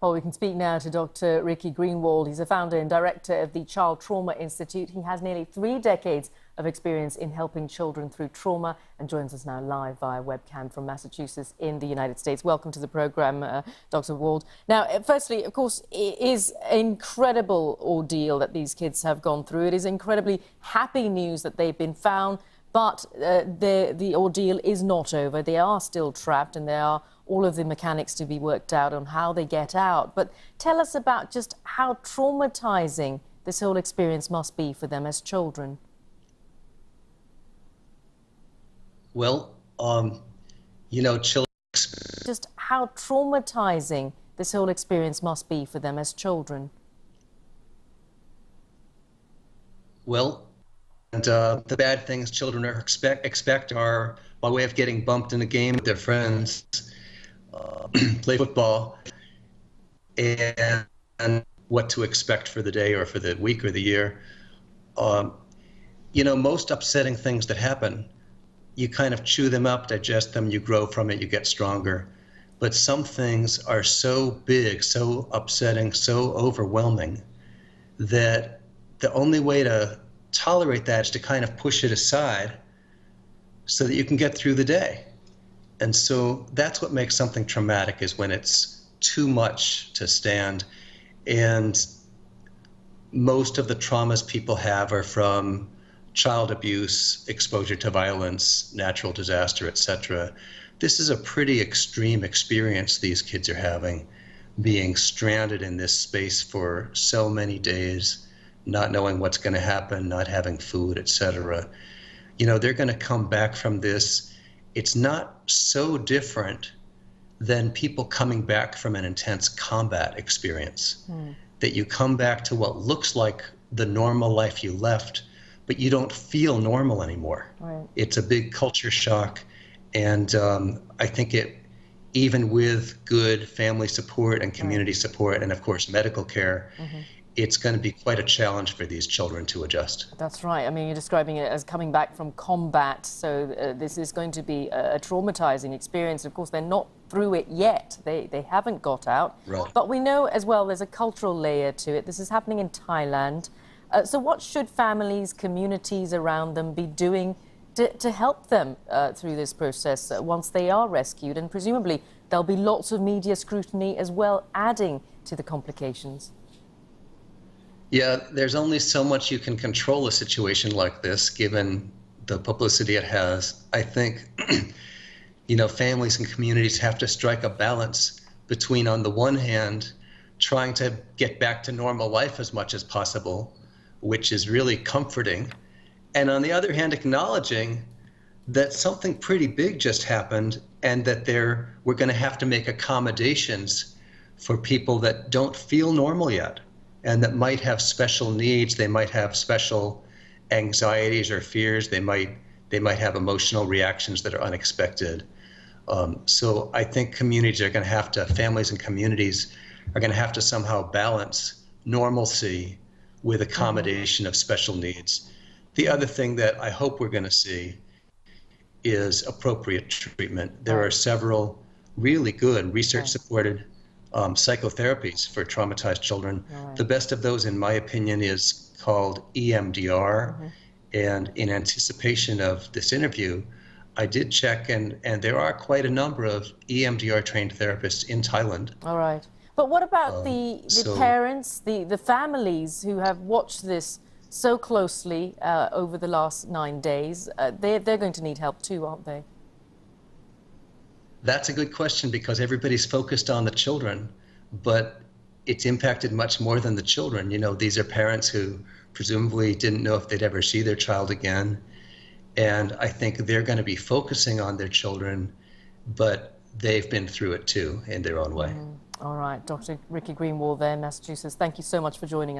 Well, we can speak now to Dr. Ricky Greenwald. He's a founder and director of the Child Trauma Institute. He has nearly 3 decades of experience in helping children through trauma and joins us now live via webcam from Massachusetts in the United States. Welcome to the program, Dr. Wald. Now, firstly, of course, it is an incredible ordeal that these kids have gone through. It is incredibly happy news that they've been found, but the ordeal is not over. They are still trapped, and there are all of the mechanics to be worked out on how they get out. But tell us about just how traumatizing this whole experience must be for them as children. Well, children... Just how traumatizing this whole experience must be for them as children. Well, and the bad things children expect are, by way of getting bumped in a game with their friends, play football, and what to expect for the day or for the week or the year. Most upsetting things that happen, you kind of chew them up, digest them, you grow from it, you get stronger. But some things are so big, so upsetting, so overwhelming that the only way to tolerate that is to kind of push it aside so that you can get through the day. And so that's what makes something traumatic, is when it's too much to stand. And most of the traumas people have are from child abuse, exposure to violence, natural disaster, etc. This is a pretty extreme experience these kids are having, being stranded in this space for so many days, not knowing what's going to happen, not having food, etc. They're going to come back from this. It's not so different than people coming back from an intense combat experience, that you come back to what looks like the normal life you left, but you don't feel normal anymore. Right. It's a big culture shock, and I think even with good family support and community support and, of course, medical care, it's going to be quite a challenge for these children to adjust. That's right. I mean, you're describing it as coming back from combat, so this is going to be a traumatizing experience. Of course, they're not through it yet. They haven't got out. Right. But we know as well there's a cultural layer to it. This is happening in Thailand. So what should families, communities around them be doing to help them through this process once they are rescued? And presumably there'll be lots of media scrutiny as well, adding to the complications. Yeah, there's only so much you can control a situation like this, given the publicity it has. I think, families and communities have to strike a balance between, on the one hand, trying to get back to normal life as much as possible, which is really comforting, and on the other hand, acknowledging that something pretty big just happened, and that we're going to have to make accommodations for people that don't feel normal yet, and that might have special needs. They might have special anxieties or fears. They might have emotional reactions that are unexpected. So I think families and communities are going to have to somehow balance normalcy with accommodation of special needs. The other thing that I hope we're going to see is appropriate treatment. There are several really good research-supported psychotherapies for traumatized children. Right. The best of those, in my opinion, is called EMDR. And in anticipation of this interview, I did check, and there are quite a number of EMDR-trained therapists in Thailand. All right. But what about the parents, the families who have watched this so closely over the last 9 days? They're going to need help too, aren't they? That's a good question, because everybody's focused on the children, but it's impacted much more than the children. These are parents who presumably didn't know if they'd ever see their child again. And I think they're going to be focusing on their children, but they've been through it too in their own way. All right, Dr. Ricky Greenwald there in Massachusetts. Thank you so much for joining us.